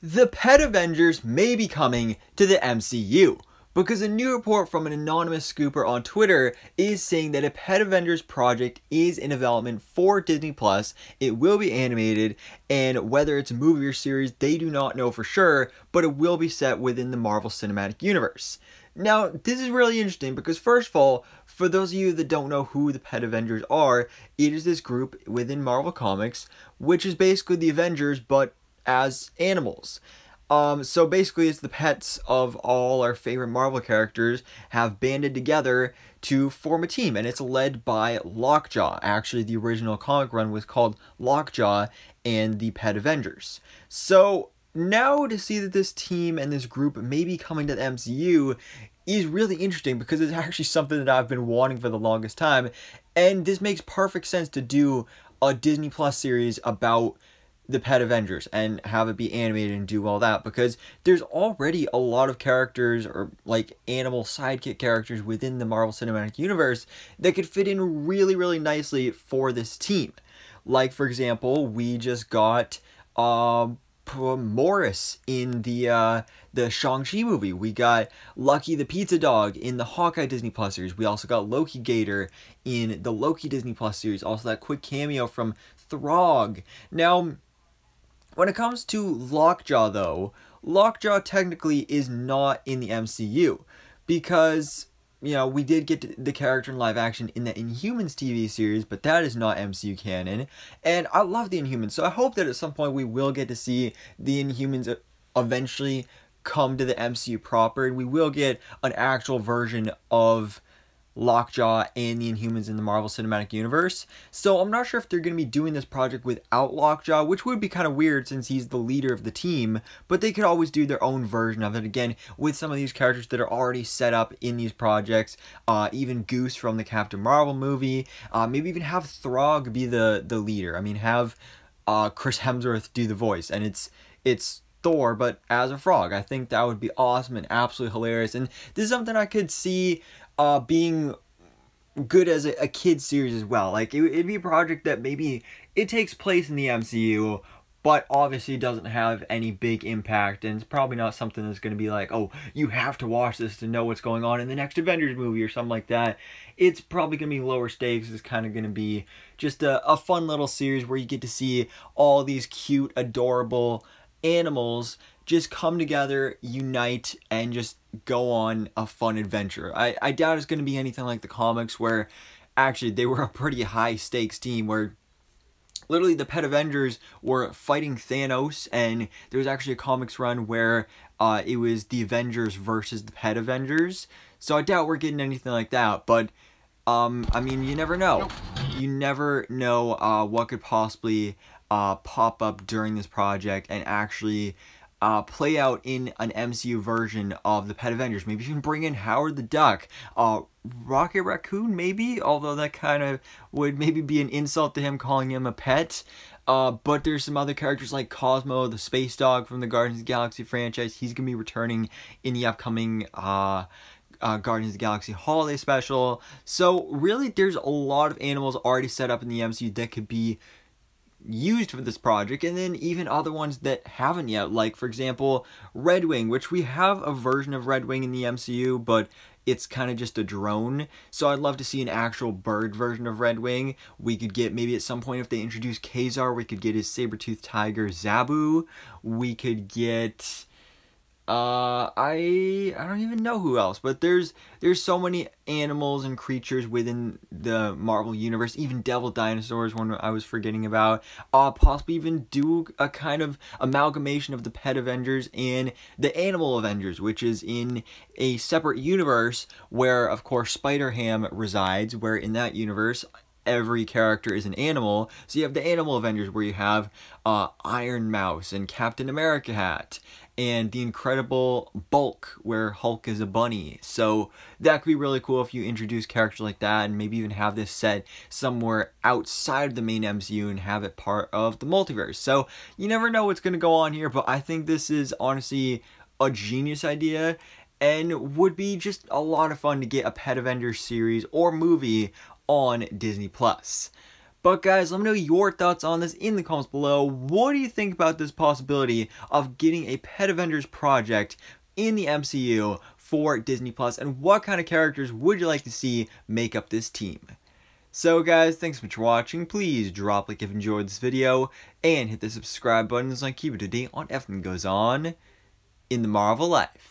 The Pet Avengers may be coming to the MCU, because a new report from an anonymous scooper on Twitter is saying that a Pet Avengers project is in development for Disney+. It will be animated, and whether it's a movie or series, they do not know for sure, but it will be set within the Marvel Cinematic Universe. Now, this is really interesting because, first of all, for those of you that don't know who the Pet Avengers are, it is this group within Marvel Comics, which is basically the Avengers, but as animals. So basically it's the pets of all our favorite Marvel characters have banded together to form a team, and it's led by Lockjaw. Actually, the original comic run was called Lockjaw and the Pet Avengers. So now to see that this team and this group may be coming to the MCU is really interesting because it's actually something that I've been wanting for the longest time, and this makes perfect sense to do a Disney Plus series about the Pet Avengers and have it be animated and do all that, because there's already a lot of characters or like animal sidekick characters within the Marvel Cinematic Universe that could fit in really nicely for this team. Like, for example, we just got Morris in the Shang-Chi movie. We got Lucky the Pizza Dog in the Hawkeye Disney Plus series. We also got Loki Gator in the Loki Disney Plus series. Also that quick cameo from Throg. Now, when it comes to Lockjaw, though, Lockjaw technically is not in the MCU because, you know, we did get the character in live action in the Inhumans TV series, but that is not MCU canon, and I love the Inhumans, so I hope that at some point we will get to see the Inhumans eventually come to the MCU proper, and we will get an actual version of Lockjaw and the Inhumans in the Marvel Cinematic Universe. So I'm not sure if they're going to be doing this project without Lockjaw, which would be kind of weird since he's the leader of the team, but they could always do their own version of it, again, with some of these characters that are already set up in these projects, even Goose from the Captain Marvel movie, maybe even have Throg be the leader. I mean, have Chris Hemsworth do the voice, and it's Thor, but as a frog. I think that would be awesome and absolutely hilarious, and this is something I could see being good as a kid series as well. Like, it'd be a project that maybe it takes place in the MCU, but obviously doesn't have any big impact, and it's probably not something that's going to be like, oh, you have to watch this to know what's going on in the next Avengers movie or something like that. It's probably going to be lower stakes. It's kind of going to be just a fun little series where you get to see all these cute, adorable animals just come together, unite, and just go on a fun adventure. I doubt it's going to be anything like the comics, where actually they were a pretty high stakes team where literally the Pet Avengers were fighting Thanos, and there was actually a comics run where it was the Avengers versus the Pet Avengers. So I doubt we're getting anything like that, but I mean, you never know. You never know what could possibly pop up during this project and actually play out in an MCU version of the Pet Avengers. Maybe even bring in Howard the Duck, Rocket Raccoon maybe, although that kind of would maybe be an insult to him calling him a pet. But there's some other characters like Cosmo, the space dog from the Guardians of the Galaxy franchise. He's going to be returning in the upcoming Guardians of the Galaxy holiday special. So really, there's a lot of animals already set up in the MCU that could be used for this project, and then even other ones that haven't yet, like, for example, Redwing, which we have a version of Redwing in the MCU, but it's kind of just a drone. So I'd love to see an actual bird version of Redwing. We could get, maybe at some point if they introduce Kazar, we could get his saber-toothed tiger Zabu. We could get I don't even know who else, but there's so many animals and creatures within the Marvel universe, even devil dinosaurs, one I was forgetting about. Possibly even do a kind of amalgamation of the Pet Avengers and the Animal Avengers, which is in a separate universe where, of course, Spider-Ham resides, where in that universe every character is an animal. So you have the Animal Avengers, where you have Iron Mouse and Captain America hat, and the Incredible Bulk, where Hulk is a bunny. So that could be really cool if you introduce characters like that, and maybe even have this set somewhere outside of the main MCU and have it part of the multiverse. So you never know what's going to go on here, but I think this is honestly a genius idea, and would be just a lot of fun to get a Pet Avengers series or movie on Disney Plus. But guys, let me know your thoughts on this in the comments below. What do you think about this possibility of getting a Pet Avengers project in the MCU for Disney Plus, and what kind of characters would you like to see make up this team? So guys, thanks so much for watching. Please drop a like if you enjoyed this video, and hit the subscribe button so I keep it up to date on everything that goes on in the Marvel life.